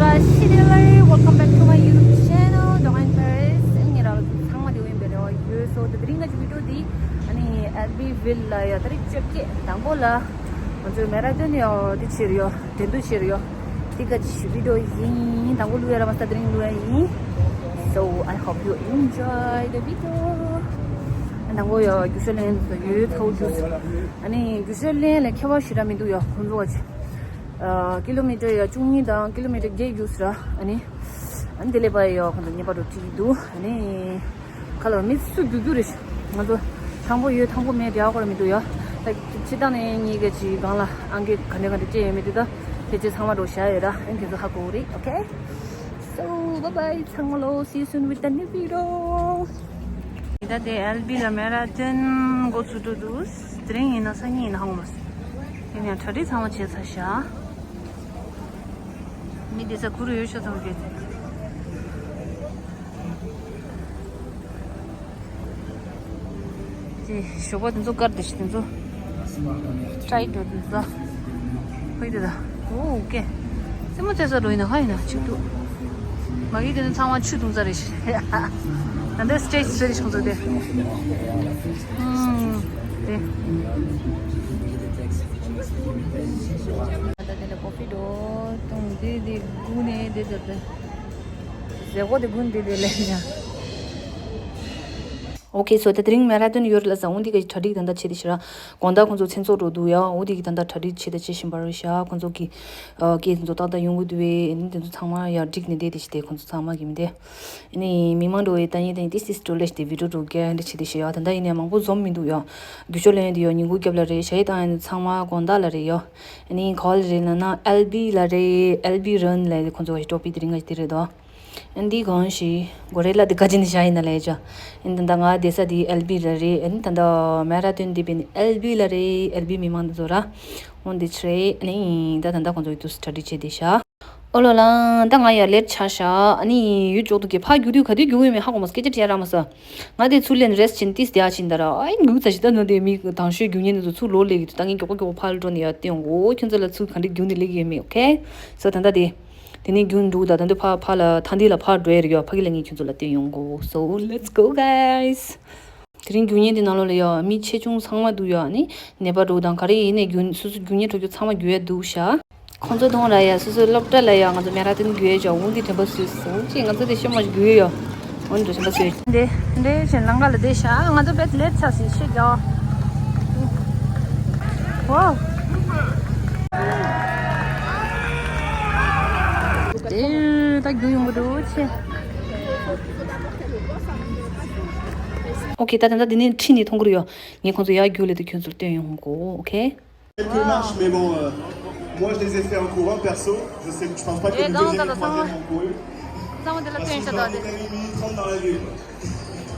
안녕하십니까 11월 welcome back to my YouTube channel Dongan Paris Ini sang madi uin bere yu so the drinkaju video di ani LB villa ya tari cheke tambola onjo marathon yo di chirio dendu chirio tiga video yin tangolu era basta drink lu yin so I hope you enjoy the video nango yo usually yu told you ani usually le kyawa shiramidu yo konzo gaji kilometer 중이다 kilometer 게주스라 아니 안 들려봐요 근데 니바로 뒤도 아니 칼로 미스 두두르시 맞아 장보유 탕보메 대학으로미도요 지단에 이게 지간라 안게 간내간데 제메도다 대체 상마로 샤야라 인케서 하고 우리 오케이 so bye bye 상마로 see you soon with the new video 이다데 알비라 마라톤 고수두두스 드링이나 상이나 하고마스 그냥 처리 상마 제사샤 미디서 구루 유셔서 오게 이제 쇼바든 좀 가르치든 좀 트라이도든 좀 거기다 오 오케이 세모체서 로이나 하이나 지도 마기들은 상황 추동자리시 안돼 스테이지 스테이지 공소돼 네 coffee do tum de gune de zego de gun de lenya okay so the drink marathon yorla sa undi ge thadi danda chidishra gonda konzo chenso ro du ya odi gi danda thadi chide chishin barisha konzo ki ge zo ta da yungu duwe ni de thangma ya digni de dishte konzo thangma gimde ini mimando e tani de this is to list the video ro ge de chidishi ya danda ini amang bo zom min du ya duchole de yo ningu gebla re shaitan thangma gonda la re yo ini call re na lb la re lb run la konzo topi dringa dire do Indi gonshi gorilla de kajin shaina leja indanga desa di lb lare and tanda marathon di bin lb lare lb miman zora on the tray ani da tanda konjo to study che desha olola danga ya let chasha ani yu jodu ge pa gyudu khadi gyume hago mas ke je ramasa ngade chulen rest chintis dia chindara ai ngu sa jida no de mi tangshi gyunen do chu lo le tangi ko ko phal ron ya tyong kyonjala chu khandi gyuni le ge mi okay so tanda de Tini gyundu da dande pala thandila pha dwer yo phagilengi kyunzula te yongo so let's go guys Trin gyunye de nalo le yo mi chechung sangma du yo ani neba ro dang kari ne gyun su gyunye to chama gye du sha khonzo dong la ya su lopta la ya nga mera tin gye jo undi te bas su chi nga de shema gye yo on do shema se de chen langa la de sha nga de bet let sa si she yo wow tak duyung beduche OK tata dini chini thongruyo ni konzo ya gyule de kyunsul te yongo OK quelques marches mais bon moi je les ai fait en courant perso je sais que je pense pas que le deuxième et troisième ont couru parce qu'ils ont été dans la ville.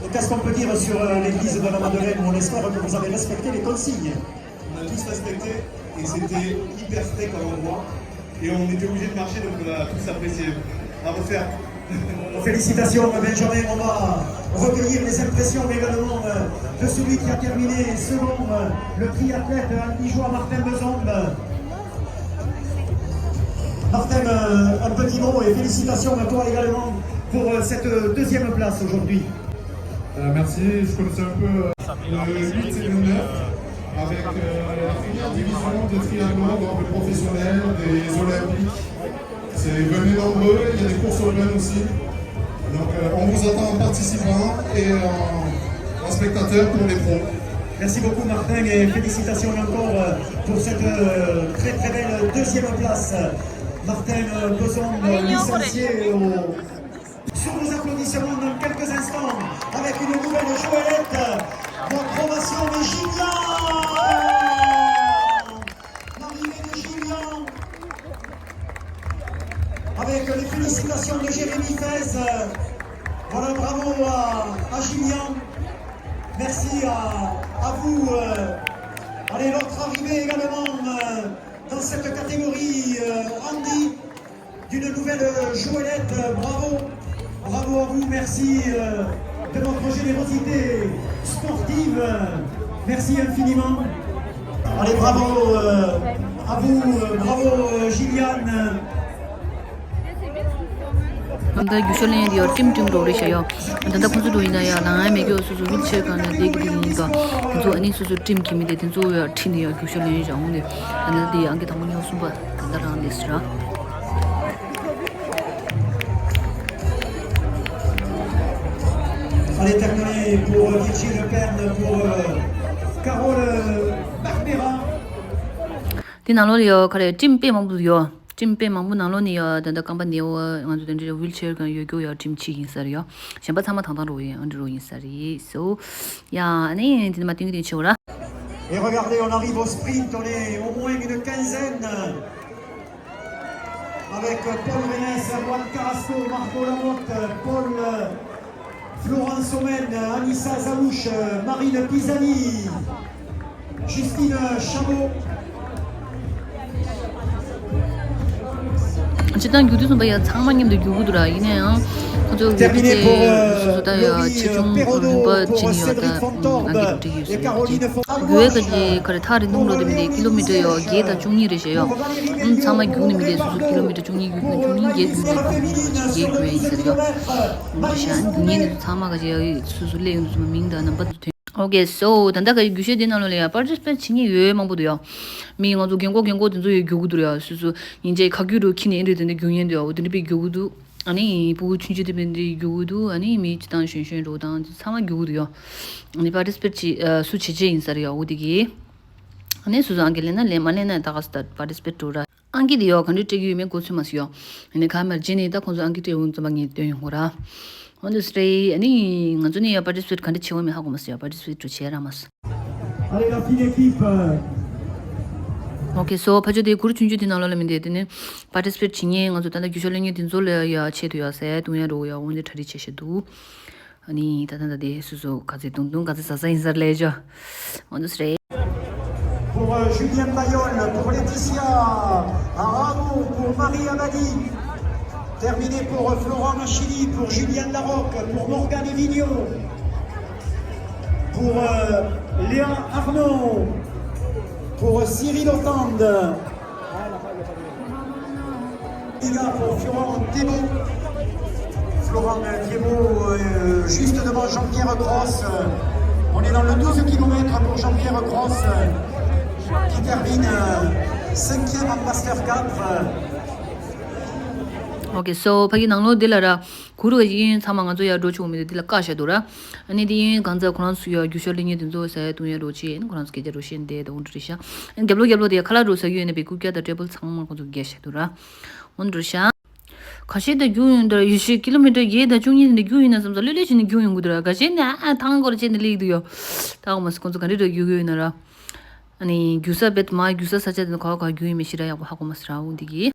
Et qu'est-ce qu'on peut dire sur l'église de la Madeleine? On espère que vous avez respecté les consignes. On a tous respecté et c'était hyper frais comme endroit et on était obligé de marcher donc on a tous apprécié. À refaire. Félicitations Benjamin, on va recueillir les impressions également de celui qui a terminé second, le triathlète liégeois Martin Bezombe. Martin, un petit mot et félicitations à toi également pour cette deuxième place aujourd'hui. Merci, je connaissais un peu le 8 et le 9 avec la première division de triathlon, donc le professionnel, des olympiques. Venez nombreux, il y a des courses urbaines aussi. Donc on vous attend en participants et en spectateurs pour les pros. Merci beaucoup Martin et félicitations encore pour cette très très belle deuxième place. Martin Bezombe, licencié sur vos applaudissements dans quelques instants avec une nouvelle joëlette. Votre ovation de Julien. L'arrivée de Julien. Avec les félicitations de Jérémy Fez. Voilà, bravo à Julien. Merci à vous. Allez, l'autre arrivée également dans cette catégorie, Andy, d'une nouvelle joëlette. Bravo. Bravo à vous. Merci de votre générosité sportive. Merci infiniment. Allez, bravo à vous. Bravo, Gilliane. 근데 유셜린 디 팀 로리셔요. 근데 군주 도이나야 나에 매겨 수수 위치 간에 되기니까 저 아니 수수 팀 김이 된 조야 팀이야 유셜린 장운데 근데 안게 당연히 없음바 간다라는 데스라. Allez terminer pour Vichy Le Perne, pour Carole Barbera. 디나로리요 그래 팀 빼망부요. 팀 빼망부 나로니요 단다 깜바니요 완전 된 휠체어 간 요교요 팀치 인사리요. 셴바 참마 당당로예 언드로 인사리. So 야 아니 디마 띵디 치오라. Et regardez, on arrive au sprint, on est au moins une quinzaine. Avec Paul Rennes, Juan Carrasco, Marco Lamotte, Paul Florence Omen, Anissa Zalouche, Marine Pisani, Justine Chabot. 어쨌든 유두선 봐야 장만님도 유부더라 이네요. 그저 Terminé pour 수수다야 Laurie 지중 Perraudot, 뭐 pour Cédric 진이었다. Fontorbe et Caroline 교회까지 그래 타리 농로드인데 킬로미터요 게다 중이래셔요. 참아 교님인데 수수 킬로미터 중이 예 교회 있어요. 무시한 군인이 참아가지 수수 레용 좀 민다는 것도 오케이, so 단다가 유시 되나로래야 participate 진이 유에만 보도요. 미가도 경고 된저 교구들이야. 수수 이제 가규로 키네 이랬는데 교연도요. 어디니 비 교구도 아니 보고 춘지되는데 교구도 아니 미치단 신신로단 사마 교구도요. 아니 participate 수치제 인사리야. 어디기 아니 수수 안gelena 레만레나 다가스다 participate 안기디요. 컨디티기면 고스마시요. 아니 카메라 진이다 콘조 안기티 운좀방이 되요라. Honestly, any ngajuni participate kan chiwame hago masya participate to share amas. Allez, la fine équipe. Okay, so pajode guru chunju din alala minde dine participate chinge ngajo tanda gyushole din zole ya chedu ya se dunya ro ya onde thari cheshedu. Ani tanda de suzo kaze dungdung kaze sasa insar lejo. Honestly. Pour Julien Mayol, pour Laetitia Aramo, pour Marie Amadi. Terminé pour Florent Machili, pour Julien Larocque, pour Morgane Vigneault, pour Léa Arnaud, pour Cyril Otande, pour Florent Thébault, juste devant Jean-Pierre Grosse. On est dans le 12 km pour Jean-Pierre Grosse, qui termine 5e en Master 4. Okay, so pagi nanglo dilara guru yin samanga zo ya rochu mi dila ka shadura ani di ganza kuran su ya usually ni dinzo sa dunya rochi en kuran ske jaro shin de undrisha en geblo de khala ro sa yu ne be ku kya da table sang ko zo ge shadura undrisha 가시데 교인들 20km 예다 중인데 교인은 좀 relation 교인 구들아 가시나 당한 거를 제는 리드요 다음은 건조 간리도 교인이라 아니 규사벳 마 규사 사제는 거가 교인 미시라고 하고 마스라 운디기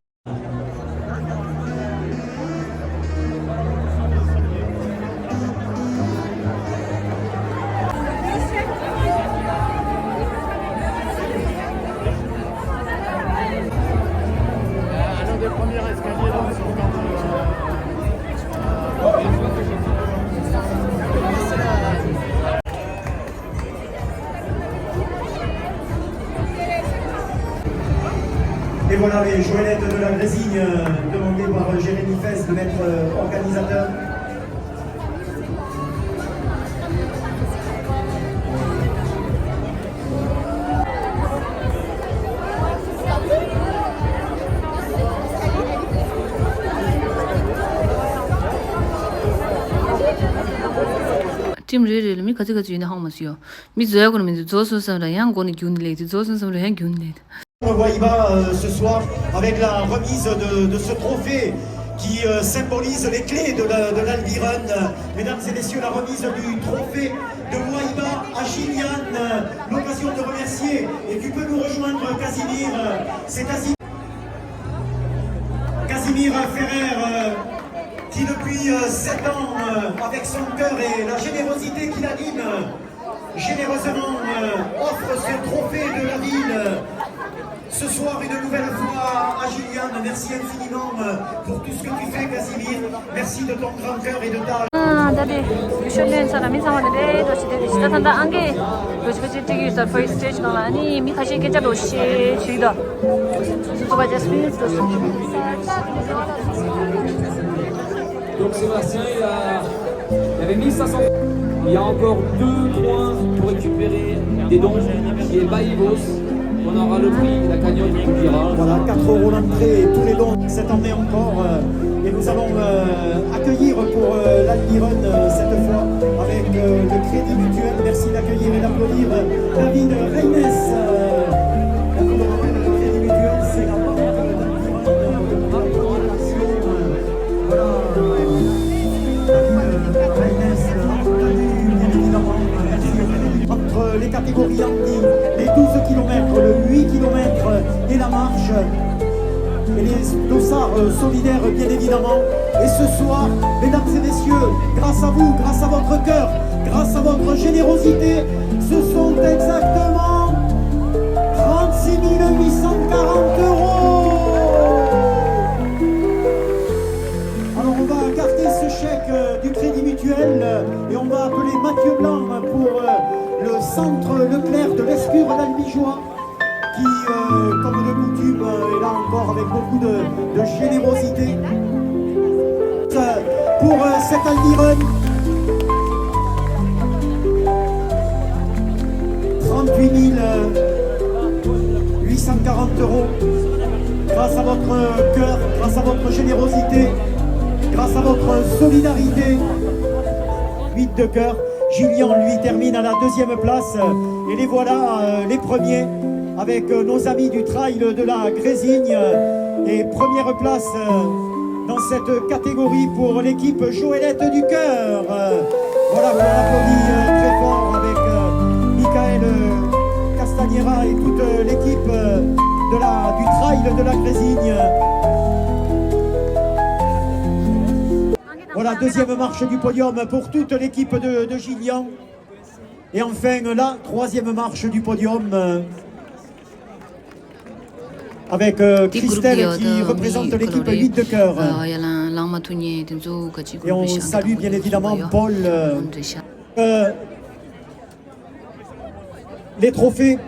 Et voilà les joëlettes de la Grésigne demandées par Jérémy Fess de maître organisateur. 팀 레레를 미 가지가 주인의 하면서요. 미 저야 그러면 조선사람 양고는 균레드 조선사람 양 균레드. On voit Iba ce soir avec la remise de ce trophée qui symbolise les clés de l'Alvirun. Mesdames et messieurs, la remise du trophée de Moaïba à Gillian. L'occasion de remercier, et tu peux nous rejoindre Casimir. C'est Casimir Ferrer qui depuis 7 ans, avec son cœur et la générosité qui l'anime, généreusement offre ce trophée de la ville. Ce soir, une nouvelle fois à Gillian, merci infiniment pour tout ce que tu fais, Casimir. Merci de ton grand cœur et de ta... 다들 유션된 사람이 상황인데 도시대 시다산다 안게 도시베지 되기서 first stage 나라니 미카시 계좌 도시 주의다 수고가 제스민 donc Sébastien, il avait 1500. Il y a encore 2 points pour récupérer des dons qui est Baïvos. On aura le prix, la cagnotte qui dira. Voilà, 4 € l'entrée et tous les dons cette année encore. Et nous allons accueillir pour l'Albiron cette fois avec le Crédit Mutuel. Merci d'accueillir et d'applaudir David Reines. Je vous le rappelle, le Crédit Mutuel, c'est la banque d'Albiron. Voilà. David Reines, entendu, bien évidemment. Merci. Entre les catégories handi, les 12 km, le 8 km et la marche, et les dossards solidaires bien évidemment. Et ce soir, mesdames et messieurs, grâce à vous, grâce à votre cœur, grâce à votre générosité, ce sont exactement 36 840 €. Alors on va garder ce chèque du Crédit Mutuel et on va appeler Mathieu Blanc pour le centre Leclerc de l'Escure d'Albigeois, qui, comme de coutume, est là encore avec beaucoup de générosité. Pour cet Albiron, 38 840 €. Grâce à votre cœur, grâce à votre générosité, grâce à votre solidarité. 8 de cœur. Julien, lui, termine à la 2e place. Et les voilà, les premiers, avec nos amis du trail de la Grésigne. Et première place dans cette catégorie pour l'équipe Joëlette du Cœur. Voilà, on applaudit très fort avec Michael Castagnera et toute l'équipe du trail de la Grésigne. Voilà, 2e marche du podium pour toute l'équipe de Gillian. Et enfin, la 3e marche du podium avec Christelle qui représente l'équipe 8 de cœur. Et on salue bien évidemment Paul. Les trophées.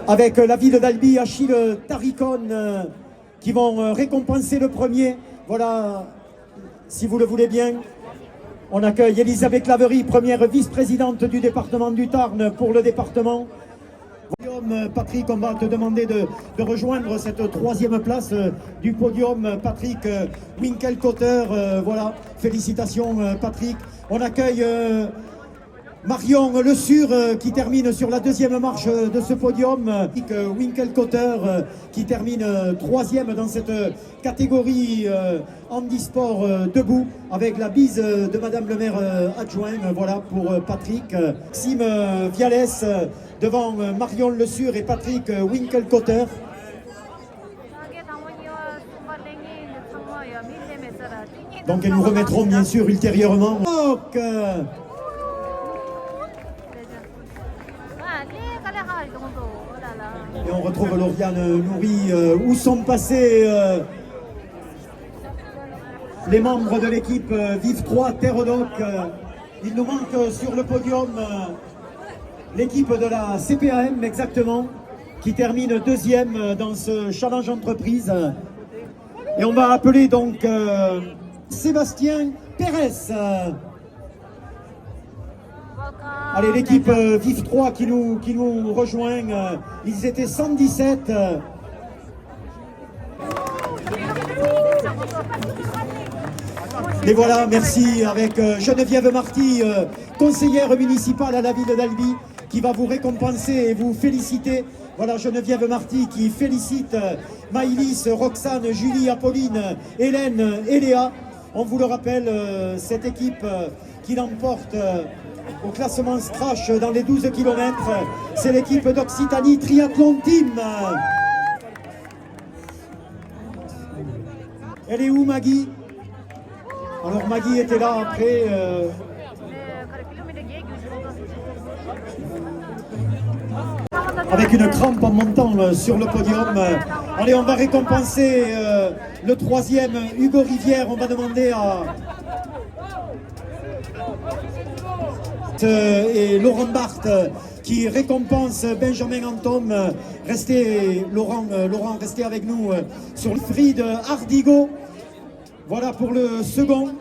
Avec la ville d'Albi, Achille Taricon, qui vont récompenser le premier. Voilà, si vous le voulez bien, on accueille Elisabeth Claverie, première vice-présidente du département du Tarn pour le département. Patrick, on va te demander de rejoindre cette 3e place du podium. Patrick Winkelcotter, voilà, félicitations Patrick. On accueille Marion Le Sur qui termine sur la 2e marche de ce podium. Winkelcotter qui termine 3e dans cette catégorie handisport debout, avec la bise de Madame le maire adjoint. Voilà pour Patrick. Sim Vialès devant Marion Le Sur et Patrick Winkelcotter. Donc nous remettrons bien sûr ultérieurement. Et on retrouve Lauriane Nourri. Où sont passés les membres de l'équipe Vive 3 Terredoc? Il nous manque sur le podium l'équipe de la CPAM exactement, qui termine 2e dans ce challenge entreprise. Et on va appeler donc Sébastien Pérez. Allez, l'équipe Vive 3 qui nous rejoint. Ils étaient 117. Et voilà, merci, avec Geneviève Marty, conseillère municipale à la ville d'Albi, qui va vous récompenser et vous féliciter. Voilà, Geneviève Marty qui félicite Maïlis, Roxane, Julie, Apolline, Hélène et Léa. On vous le rappelle, cette équipe qui l'emporte au classement Scratch dans les 12 km, c'est l'équipe d'Occitanie Triathlon Team. Elle est où, Maggie? Alors Maggie était là après. Avec une crampe en montant sur le podium. Allez, on va récompenser le 3e, Hugo Rivière. On va demander à... et Laurent Barthes qui récompense Benjamin Antome. Restez, Laurent, restez avec nous sur le Fried Hardigo. Voilà pour le second.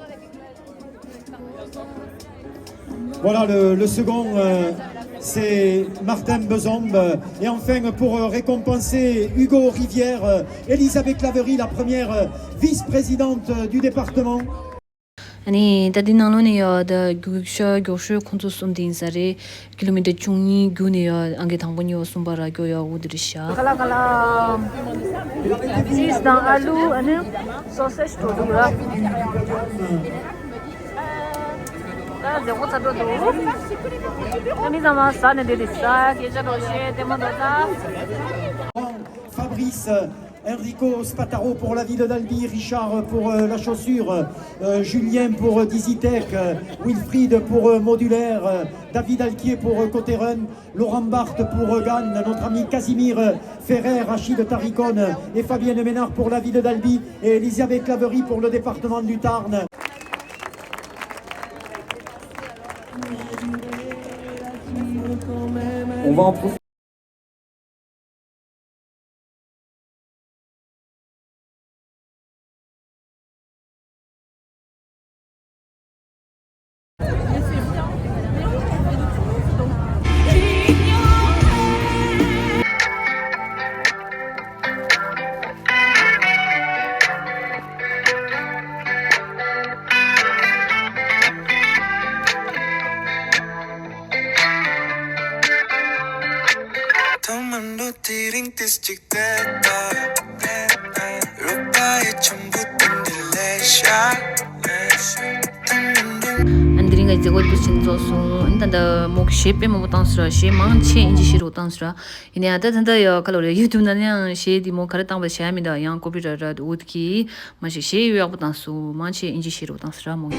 Voilà le second, c'est Martin Bezombe. Et enfin, pour récompenser Hugo Rivière, Elisabeth Claverie, la première vice-présidente du département. 아니 다디나로니요 더 구셔 교슈 콘조 숨딘사레 킬로미터 중이 구네요 안게 당분요 숨바라교요 우드리샤 칼라칼라 cheese dans alou ane sausage to dura 다 제고 차도 도 아니 자마 사네 데리사 계자로 셰 데모다 Fabrice, Enrico Spataro pour la ville d'Albi, Richard pour la chaussure, Julien pour Dizitech, Wilfried pour Modulaire, David Alquier pour Côté Run, Laurent Barthes pour Gannes, notre ami Casimir Ferrer, Rachid Taricone et Fabienne Ménard pour la ville d'Albi et Elisabeth Claverie pour le département du Tarn. On va en profiter. 도만로 디링 디스틱 됐다 로빠의 전부 딘딜레샤 안드링가 이제 곧 신조송 인단다 목 셰페 뭐 당스라 셰 망치 인지시로 당스라 이내 아다 단다요 칼로리 유튜브나냥 셰 디모 카르당 바 샤미다 양 코피라라 우드키 마시 셰 유약 당수 망치 인지시로 당스라 뭐